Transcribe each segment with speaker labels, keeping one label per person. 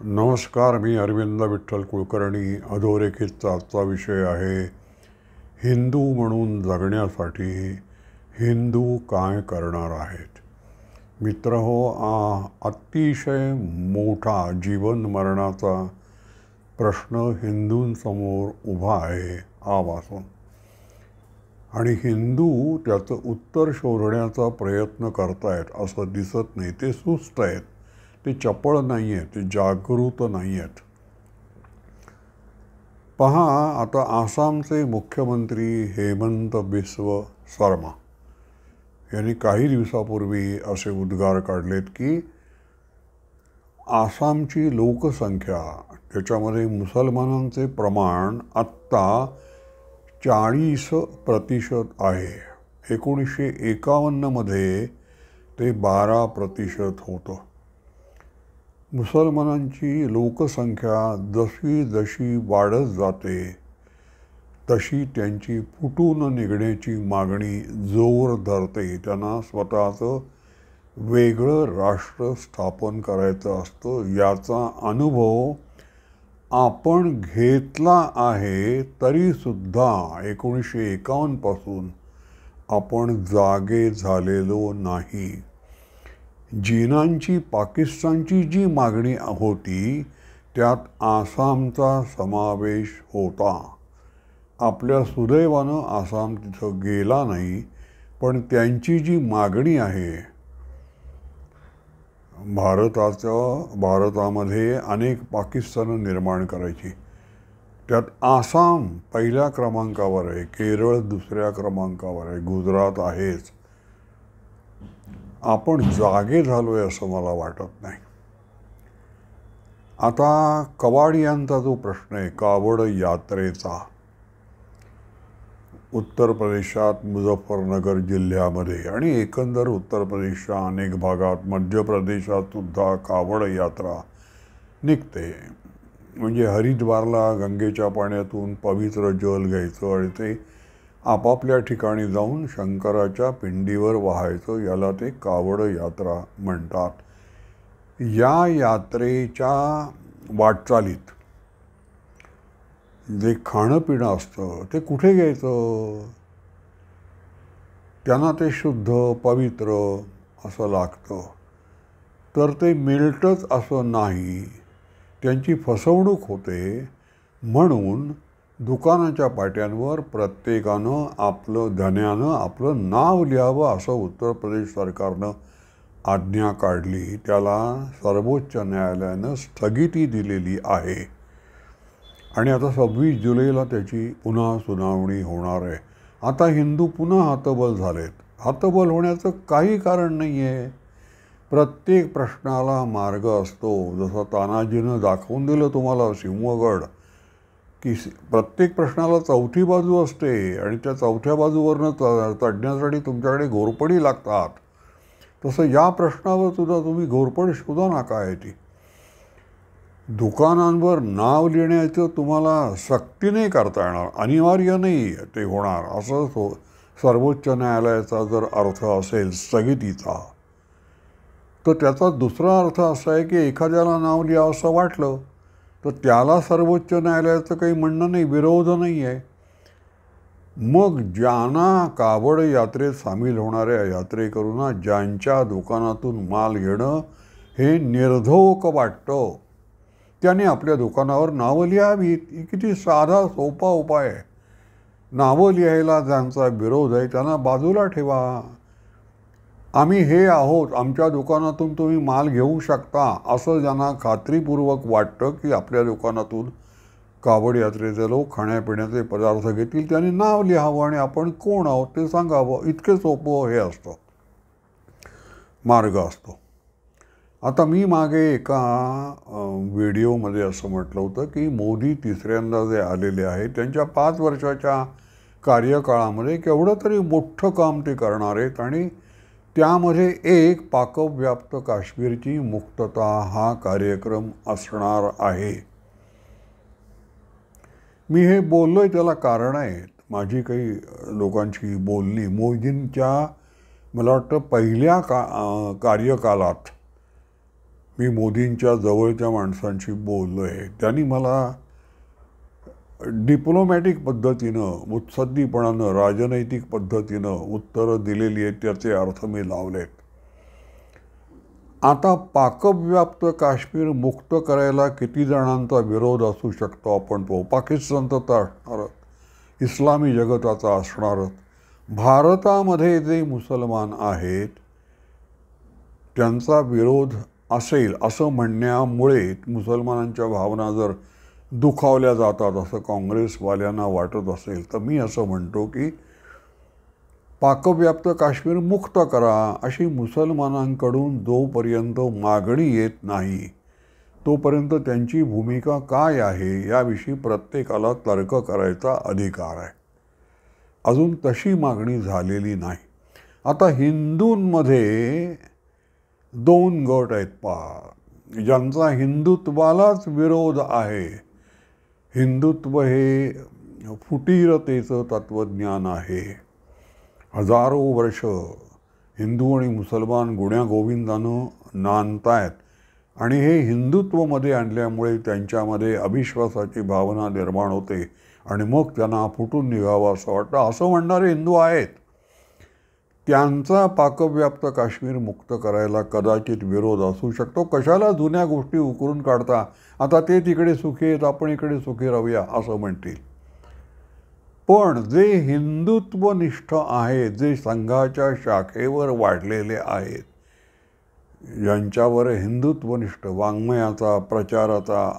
Speaker 1: नमस्कार. मी अरविंद विठ्ठल कुलकर्णी. अधोरेखितचा आजचा विषय आहे हिंदू म्हणून जगण्यासाठी हिंदू काय करणार आहेत. मित्रहो, अतिशय मोठा जीवन मरणाचा प्रश्न हिंदूंसमोर उभा आहे आजपासून, आणि हिंदू त्याचं उत्तर शोधण्याचा प्रयत्न करतायत असं दिसत नाही. ते सुस्त आहेत, ते चपळ नाही आहेत, ते जागृत नाही आहेत. पहा, आता आसामचे मुख्यमंत्री हेमंत बिस्व शर्मा यांनी काही दिवसापूर्वी असे उद्गार काढलेत की आसामची लोकसंख्या, त्याच्यामध्ये मुसलमानांचे प्रमाण आत्ता 40% आहे. 1951मध्ये ते 12% होतं. मुसलमानांची लोकसंख्या जशी जशी वाढत जाते तशी त्यांची फुटून निघण्याची मागणी जोर धरते. त्यांना स्वतःचं वेगळं राष्ट्र स्थापन करायचं असतं. याचा अनुभव आपण घेतला आहे, तरीसुद्धा 1951पासून आपण जागे झालेलो नाही. जीनांची पाकिस्तानची जी मागणी होती त्यात आसामचा समावेश होता. आपल्या सुदैवानं आसाम तिथं गेला नाही, पण त्यांची जी मागणी आहे, भारतामध्ये अनेक पाकिस्तानं निर्माण करायची, त्यात आसाम पहिल्या क्रमांकावर आहे, केरळ दुसऱ्या क्रमांकावर आहे, गुजरात आहेच. आपण जागे झालोय असं मला वाटत नाही. आता कवाडियांचा जो प्रश्न आहे, कावड यात्रेचा, उत्तर प्रदेशात मुझफ्फरनगर जिल्ह्यामध्ये आणि एकंदर उत्तर प्रदेशच्या अनेक भागात, मध्य प्रदेशात सुद्धा कावड यात्रा निघते. म्हणजे हरिद्वारला गंगेच्या पाण्यातून पवित्र जल घ्यायचं आणि ते आपापल्या ठिकाणी जाऊन शंकराच्या पिंडीवर वाहायचं. याला ते कावड यात्रा म्हणतात. या यात्रेच्या वाटचालीत जे खाणं पिणं असतं ते कुठे घ्यायचं, त्यांना ते शुद्ध पवित्र असं लागतं, तर ते मिळतंच असं नाही. त्यांची फसवणूक होते. म्हणून दुकानाच्या पाट्यांवर प्रत्येकानं आपलं धन्यानं आपलं नाव लिहावं असं उत्तर प्रदेश सरकारनं आज्ञा काढली. त्याला सर्वोच्च न्यायालयानं स्थगिती दिलेली आहे आणि आता 26 जुलैला त्याची पुन्हा सुनावणी होणार आहे. आता हिंदू पुन्हा हतबल झालेत. हतबल होण्याचं काही कारण नाही आहे. प्रत्येक प्रश्नाला मार्ग असतो. जसं तानाजीनं दाखवून दिलं तुम्हाला सिंहगड, की प्रत्येक प्रश्नाला चौथी बाजू असते आणि त्या चौथ्या बाजूवरनं चढण्यासाठी तुमच्याकडे घोरपडी लागतात. तसं या प्रश्नावर सुद्धा तुम्ही घोरपड शोधा ना. काय ती दुकानांवर नाव लिहिण्याचं तुम्हाला सक्तीने करता येणार, अनिवार्य नाही ते होणार, असं सर्वोच्च न्यायालयाचा जर अर्थ असेल स्थगितीचा, तर त्याचा दुसरा अर्थ असा आहे की एखाद्याला नाव लिहावं असं वाटलं तर त्याला सर्वोच्च न्यायालयाचं काही म्हणणं नाही, विरोध नाही आहे. मग ज्यांना कावड यात्रेत सामील होणाऱ्या यात्रेकरूंना ज्यांच्या दुकानातून माल घेणं हे निर्धोक वाटतं, त्याने आपल्या दुकानावर नावं लिहावीत. किती साधा सोपा उपाय आहे. नावं लिहायला ज्यांचा विरोध आहे त्यांना बाजूला ठेवा. आम्ही हे आहोत, आमच्या दुकानातून तुम्ही माल घेऊ शकता असं ज्यांना खात्रीपूर्वक वाटतं की आपल्या दुकानातून कावड यात्रेचे लोक खाण्यापिण्याचे पदार्थ घेतील, त्यांनी नाव लिहावं आणि आपण कोण आहोत ते सांगावं. इतके सोपं हे असतं, मार्ग असतो. आता मी मागे एका व्हिडिओमध्ये असं म्हटलं होतं की मोदी तिसऱ्यांदा जे आलेले आहेत त्यांच्या 5 वर्षाच्या कार्यकाळामध्ये केवढं तरी मोठं काम ते करणार आहेत आणि त्यामध्ये एक पाकव्याप्त काश्मीरची मुक्तता हा कार्यक्रम असणार आहे. मी हे बोललोय त्याला कारण आहेत. माझी काही लोकांची बोलणी मोदींच्या मला वाटतं पहिल्या कार्यकालात मी मोदींच्या जवळच्या माणसांशी बोललो आहे. त्यांनी मला डिप्लोमॅटिक पद्धतीनं, मुत्सद्दीपणानं, राजनैतिक पद्धतीनं उत्तरं दिलेली आहेत. त्याचे अर्थ मी लावलेत. आता पाकव्याप्त काश्मीर मुक्त करायला किती जणांचा विरोध असू शकतो आपण पाहू. पाकिस्तानचा तर असणारच, इस्लामी जगताचा असणारच. भारतामध्ये जे मुसलमान आहेत त्यांचा विरोध असेल असं म्हणण्यामुळे मुसलमानांच्या भावना जर दुखावल्या जातात असं काँग्रेसवाल्यांना वाटत असेल तर मी असं म्हणतो की पाकव्याप्त काश्मीर मुक्त करा अशी मुसलमानांकडून जोपर्यंत मागणी येत नाही तोपर्यंत त्यांची भूमिका काय आहे याविषयी प्रत्येकाला तर्क करायचा अधिकार आहे. अजून तशी मागणी झालेली नाही. आता हिंदूंमध्ये दोन गट आहेत ज्यांचा हिंदुत्वालाच विरोध आहे. हिंदुत्व हे फुटीरतेचं तत्त्वज्ञान आहे. हजारो वर्ष हिंदू आणि मुसलमान गुण्यागोविंदानं नांदतायत आणि हे हिंदुत्वमध्ये आणल्यामुळे त्यांच्यामध्ये अविश्वासाची भावना निर्माण होते आणि मग त्यांना फुटून निघावं असं वाटतं. असं म्हणणारे हिंदू आहेत. त्यांचा पाकव्याप्त काश्मीर मुक्त करायला कदाचित विरोध असू शकतो. कशाला जुन्या गोष्टी उकरून काढता, आता ते तिकडे सुखी आहेत आपण इकडे सुखी राहूया असं म्हणतील. पण जे हिंदुत्वनिष्ठ आहेत, जे संघाच्या शाखेवर वाढलेले आहेत, ज्यांच्यावर हिंदुत्वनिष्ठ वाङ्मयाचा प्रचाराचा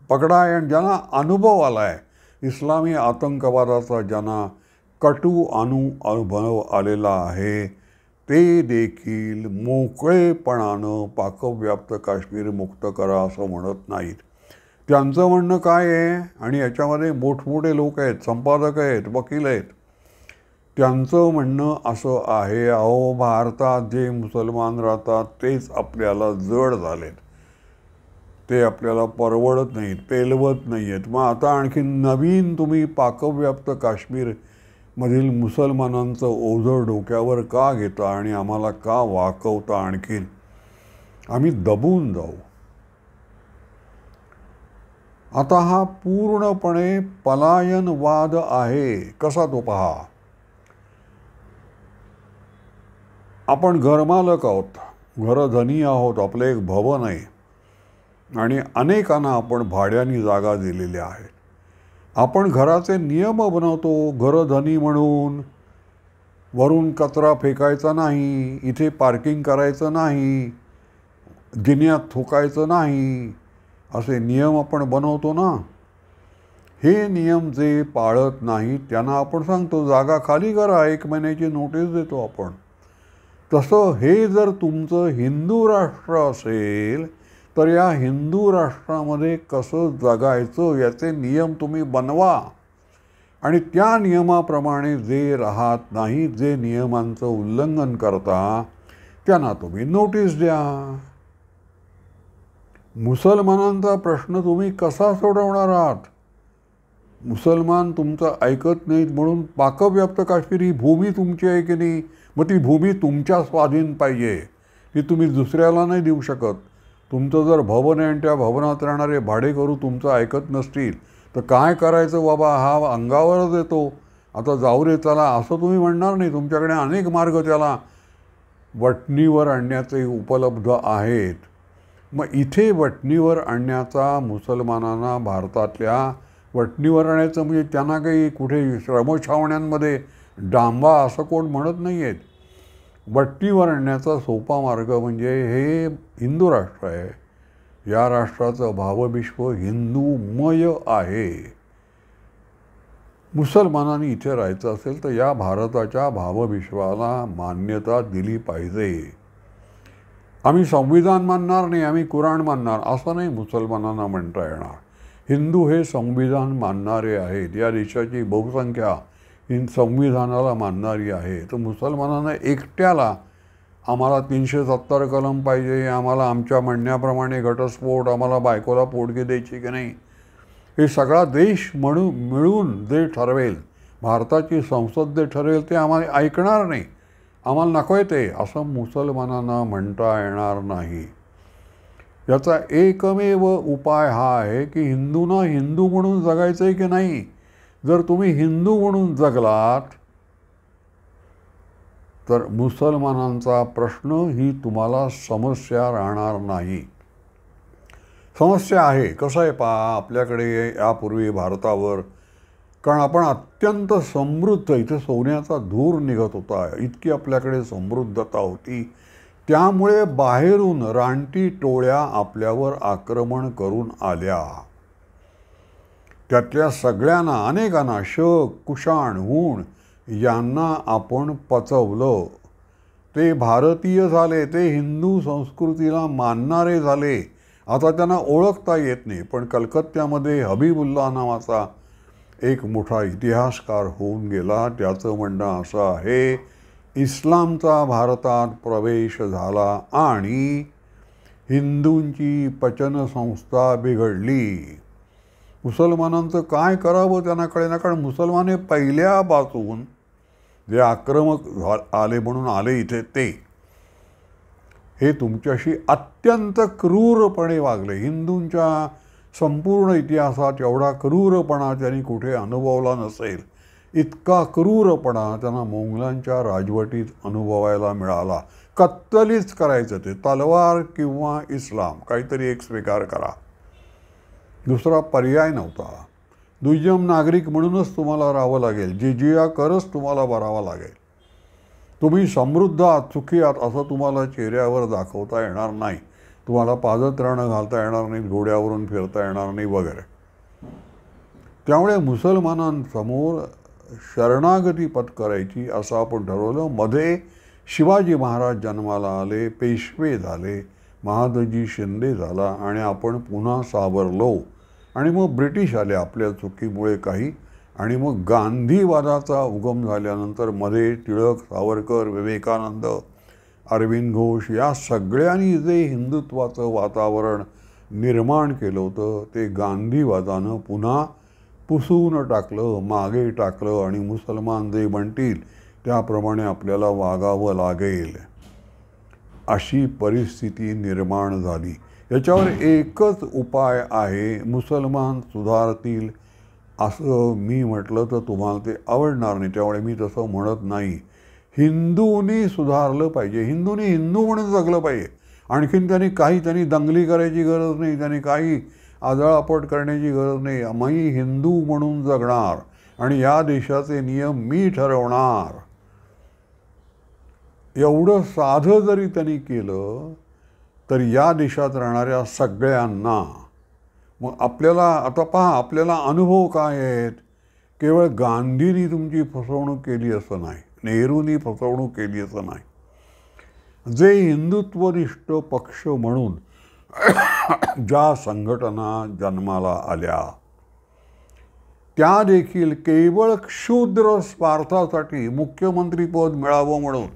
Speaker 1: पगडा आहे आणि ज्यांना अनुभव आला आहे, इस्लामी आतंकवादाचा ज्यांना कटू अनुभव आलेला आहे, ते देखील मोकळेपणानं पाकव्याप्त काश्मीर मुक्त करा असं म्हणत नाहीत. त्यांचं म्हणणं काय आहे, आणि याच्यामध्ये मोठमोठे लोक आहेत, संपादक आहेत, वकील आहेत, त्यांचं म्हणणं असं आहे, अहो भारतात जे मुसलमान राहतात तेच आपल्याला जड झालेत, ते आपल्याला परवडत नाहीत, पेलवत नाही आहेत. मग आता आणखी नवीन तुम्ही पाकव्याप्त काश्मीरमधील मुसलमानांचं ओझं डोक्यावर का घेता आणि आम्हाला का वाकवता आणखीन, आम्ही दबून जाऊ. आता हा पूर्णपणे पलायनवाद आहे. कसा तो पहा. आपण घरमालक आहोत, घरधनी आहोत, आपलं एक भवन आहे आणि अनेकांना आपण भाड्याने जागा दिलेल्या आहेत. आपण घराचे नियम बनवतो घरधनी म्हणून. वरून कचरा फेकायचा नाही, इथे पार्किंग करायचं नाही, जिन्यात थुकायचं नाही, असे नियम आपण बनवतो ना. हे नियम जे पाळत नाही त्यांना आपण सांगतो जागा खाली करा, 1 महिन्याची नोटीस देतो आपण. तसं हे जर तुमचं हिंदू राष्ट्र असेल तर या हिंदू राष्ट्रामध्ये कसं जगायचं याचे नियम तुम्ही बनवा आणि त्या नियमाप्रमाणे जे राहत नाही, जे नियमांचं उल्लंघन करता, त्यांना तुम्ही नोटीस द्या. मुसलमानांचा प्रश्न तुम्ही कसा सोडवणार आहात? मुसलमान तुमचं ऐकत नाहीत म्हणून पाकव्याप्त काश्मीर ही भूमी तुमची आहे की नाही, मग ती भूमी तुमच्या स्वाधीन पाहिजे, ती तुम्ही दुसऱ्याला नाही देऊ शकत. तुमचं जर भवन आहे आणि त्या भवनात राहणारे भाडेकरू तुमचं ऐकत नसतील तर काय करायचं बाबा, हा अंगावरच येतो, आता जाऊ रे चला असं तुम्ही म्हणणार नाही. तुमच्याकडे अनेक मार्ग त्याला वटणीवर आणण्याचे उपलब्ध आहेत. मग इथे वटणीवर आणण्याचा मुसलमानांना भारतातल्या वटणीवर आणायचं म्हणजे त्यांना काही कुठे श्रमछावण्यांमध्ये डांबा असं कोण म्हणत नाही आहेत. वटणीवर आणण्याचा सोपा मार्ग म्हणजे हे हिंदू राष्ट्र आहे, या राष्ट्राचं भावविश्व हिंदूमय आहे. मुसलमानांनी इथे राहायचं असेल तर या भारताच्या भावविश्वाला मान्यता दिली पाहिजे. आम्ही संविधान मानणार नाही, आम्ही कुराण मानणार असं नाही मुसलमानांना म्हणता येणार. हिंदू हे संविधान मानणारे आहेत, या देशाची बहुसंख्या संविधानाला मानणारी आहे. तर मुसलमानांना एकट्याला आम्हाला 370 कलम पाहिजे, आम्हाला आमच्या म्हणण्याप्रमाणे घटस्फोट, आम्हाला बायकोला पोटगी द्यायची की नाही, हे सगळा देश मिळून जे ठरवेल, भारताची संसद जे ठरवेल ते आम्हाला ऐकणार नाही, आम्हाला नको आहे ते, असं मुसलमानांना म्हणता येणार नाही. याचा एकमेव उपाय हा आहे की हिंदूंना हिंदू म्हणून जगायचं आहे की नाही. जर तुम्ही हिंदू म्हणून जगलात तर मुसलमानांचा प्रश्न ही तुम्हाला समस्या राहणार नाही. समस्या आहे. कसं आहे पहा, आपल्याकडे यापूर्वी भारतावर, कारण आपण अत्यंत समृद्ध, इथे सोन्याचा धूर निघत होता, इतकी आपल्याकडे समृद्धता होती, त्यामुळे बाहेरून रानटी टोळ्या आपल्यावर आक्रमण करून आल्या. त्यातल्या सगळ्यांना, अनेकांना, शक, कुषाण, हूण यांना आपण पचवलं. ते भारतीय झाले, ते हिंदू संस्कृतीला मानणारे झाले. आता त्यांना ओळखता येत नाही. पण कलकत्त्यामध्ये हबीबुल्ला नावाचा एक मोठा इतिहासकार होऊन गेला. त्याचं म्हणणं असं आहे, इस्लामचा भारतात प्रवेश झाला आणि हिंदूंची पचनसंस्था बिघडली. मुसलमानांचं काय करावं त्यांना कळेना, कारण मुसलमान पहिल्यापासून जे आक्रमक आले म्हणून आले इथे, ते हे तुमच्याशी अत्यंत क्रूरपणे वागले. हिंदूंच्या संपूर्ण इतिहासात एवढा क्रूरपणा त्यांनी कुठे अनुभवला नसेल. इतका क्रूरपणा त्यांना मोंगलांच्या राजवटीत अनुभवायला मिळाला. कत्तलीच करायचं, ते तलवार किंवा इस्लाम, काहीतरी एक स्वीकार करा, दुसरा पर्याय नव्हता. दुय्यम नागरिक म्हणूनच तुम्हाला राहावं लागेल, जिजिया करच तुम्हाला भरावा लागेल. तुम्ही समृद्ध आहात, सुखी आहात असं तुम्हाला चेहऱ्यावर दाखवता येणार नाही. तुम्हाला पादत्राणं घालता येणार नाही, घोड्यावरून फिरता येणार नाही वगैरे. त्यामुळे मुसलमानांसमोर शरणागती पत्करायची असं आपण ठरवलं. मध्ये शिवाजी महाराज जन्माला आले, पेशवे झाले, महादजी शिंदे झाला आणि आपण पुन्हा सावरलो. आणि मग ब्रिटिश आले आपल्या चुकीमुळे काही. आणि मग गांधीवादाचा उगम झाल्यानंतर मध्ये टिळक, सावरकर, विवेकानंद, अरविंद घोष या सगळ्यांनी जे हिंदुत्वाचं वातावरण निर्माण केलं होतं ते गांधीवादानं पुन्हा पुसून टाकलं, मागे टाकलं आणि मुसलमान जे म्हणतील त्याप्रमाणे आपल्याला वागावं लागेल अशी परिस्थिती निर्माण झाली. याच्यावर एकच उपाय आहे, मुसलमान सुधारतील असं मी म्हटलं तर तुम्हाला ते आवडणार नाही, त्यामुळे मी तसं म्हणत नाही. हिंदूंनी सुधारलं पाहिजे, हिंदूंनी हिंदू म्हणून जगलं पाहिजे. आणखीन त्यांनी दंगली करायची गरज नाही, त्यांनी काही आदळापट करण्याची गरज नाही. मी हिंदू म्हणून जगणार आणि या देशाचे नियम मी ठरवणार, एवढं साधं जरी त्यांनी केलं तर या देशात राहणाऱ्या सगळ्यांना, मग आपल्याला आता पहा आपल्याला अनुभव काय आहेत. केवळ गांधींनी तुमची फसवणूक केली असं नाही, नेहरूंनी फसवणूक केली असं नाही. जे हिंदुत्वनिष्ठ पक्ष म्हणून ज्या संघटना जन्माला आल्या त्या देखील केवळ क्षुद्र स्वार्थासाठी मुख्यमंत्रीपद मिळावं म्हणून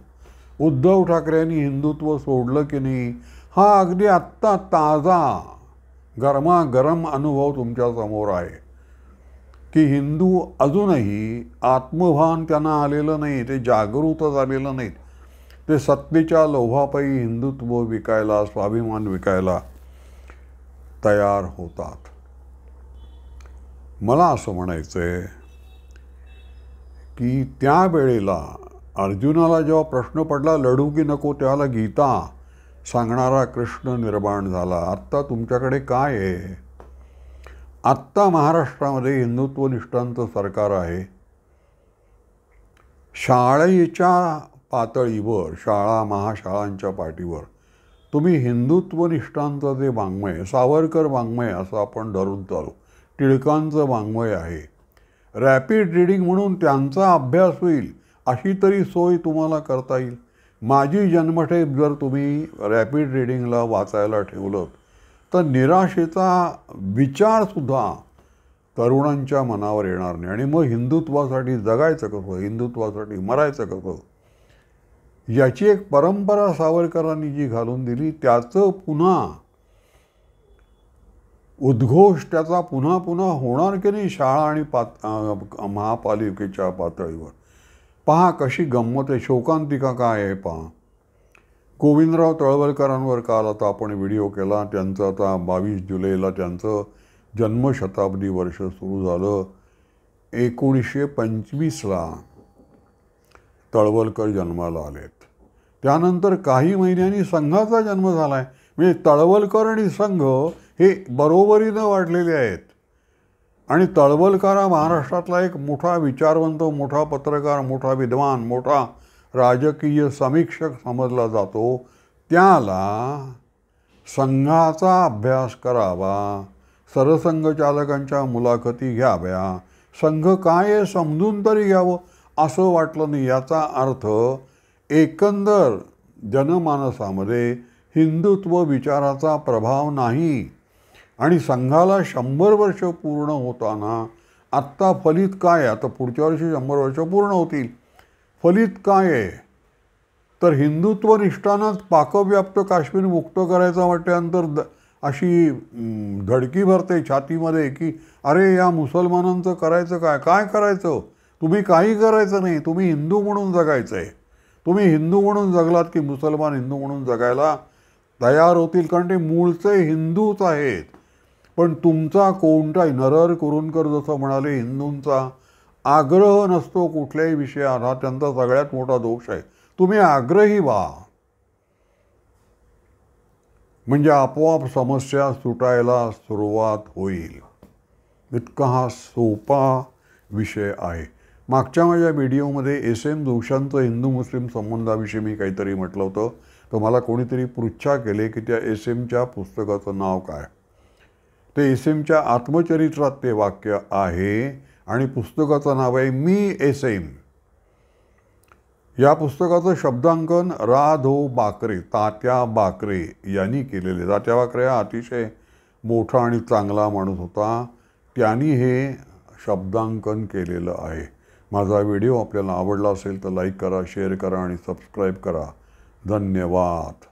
Speaker 1: उद्धव ठाकरेंनी हिंदुत्व सोडलं की नाही, हा अगदी आत्ता ताजा गरमागरम अनुभव तुमच्यासमोर आहे की हिंदू अजूनही आत्मभान त्यांना आलेलं नाही, ते जागृत झालेलं नाहीत. ते सत्तेच्या लोभापायी हिंदुत्व विकायला, स्वाभिमान विकायला तयार होतात. मला असं म्हणायचं आहे की त्यावेळेला अर्जुनाला जेव्हा प्रश्न पडला लढू की नको, त्याला गीता सांगणारा कृष्ण निर्माण झाला. आत्ता तुमच्याकडे काय आहे? आत्ता महाराष्ट्रामध्ये हिंदुत्वनिष्ठांचं सरकार आहे. शाळेच्या पातळीवर, शाळा महाशाळांच्या पाठीवर तुम्ही हिंदुत्वनिष्ठांचं जे वाङ्मय, सावरकर वाङ्मय असं आपण धरून चालू, टिळकांचं वाङ्मय आहे, रॅपिड रीडिंग म्हणून त्यांचा अभ्यास होईल अशी तरी सोय तुम्हाला करता येईल. माझी जन्मठेप जर तुम्ही रॅपिड रीडिंगला वाचायला ठेवलं तर निराशेचा विचारसुद्धा तरुणांच्या मनावर येणार नाही. आणि मग हिंदुत्वासाठी जगायचं कसं, हिंदुत्वासाठी मरायचं कसं, याची एक परंपरा सावरकरांनी जी घालून दिली त्याचं पुन्हा उद्घोष त्याचा पुन्हा पुन्हा होणार की नाही शाळा आणि महापालिकेच्या पातळीवर. पहा कशी गंमत आहे, शोकांतिका काय आहे पहा. गोविंदराव तळवलकरांवर काल आता आपण व्हिडिओ केला. त्यांचं आता 22 जुलैला त्यांचं जन्मशताब्दी वर्ष सुरू झालं. 1925ला तळवलकर जन्माला आलेत. त्यानंतर काही महिन्यांनी संघाचा जन्म झाला आहे. म्हणजे तळवलकर आणि संघ हे बरोबरीनं वाढलेले आहेत. आणि तळवलकर हा महाराष्ट्रातला एक मोठा विचारवंत, मोठा पत्रकार, मोठा विद्वान, मोठा राजकीय समीक्षक समजला जातो. त्याला संघाचा अभ्यास करावा, सरसंघचालकांच्या मुलाखती घ्याव्या, संघ काय आहे समजून तरी घ्यावं असं वाटलं नाही. याचा अर्थ एकंदर जनमानसामध्ये हिंदुत्व विचाराचा प्रभाव नाही. आणि संघाला 100 वर्ष पूर्ण होताना आत्ता फलित काय आहे? आता पुढच्या वर्षी 100 वर्ष पूर्ण होतील. फलित काय आहे? तर हिंदुत्व निष्ठानंच पाकव्याप्त काश्मीर मुक्त करायचा म्हटल्यानंतर अशी धडकी भरते छातीमध्ये की अरे या मुसलमानांचं करायचं काय? काय करायचं? तुम्ही काही करायचं नाही. तुम्ही हिंदू म्हणून जगायचं आहे. तुम्ही हिंदू म्हणून जगलात की मुसलमान हिंदू म्हणून जगायला तयार होतील, कारण ते मूळचे हिंदूच आहेत. पण तुमचा कोणताही नरहर कुरुंदकर जसं म्हणाले, हिंदूंचा आग्रह नसतो कुठल्याही विषयात. हा त्यांचा सगळ्यात मोठा दोष आहे. तुम्ही आग्रही व्हा, म्हणजे आपोआप समस्या सुटायला सुरुवात होईल. इतका हा सोपा विषय आहे. मागच्या माझ्या व्हिडिओमध्ये SM जोशांचं हिंदू मुस्लिम संबंधाविषयी मी काहीतरी म्हटलं होतं. तर मला कोणीतरी पृच्छा केले की त्या SMच्या पुस्तकाचं नाव काय. ते SMच्या आत्मचरित्रात ते वाक्य आहे आणि पुस्तकाचं नाव आहे मी SM. या पुस्तकाचं शब्दांकन रा.धो. बाकरे, तात्या बाकरे यांनी केलेले. तात्या बाकरे हा अतिशय मोठा आणि चांगला माणूस होता. त्यांनी हे शब्दांकन केलेलं आहे. माझा व्हिडिओ आपल्याला आवडला असेल तर लाईक करा, शेअर करा आणि सबस्क्राईब करा. धन्यवाद.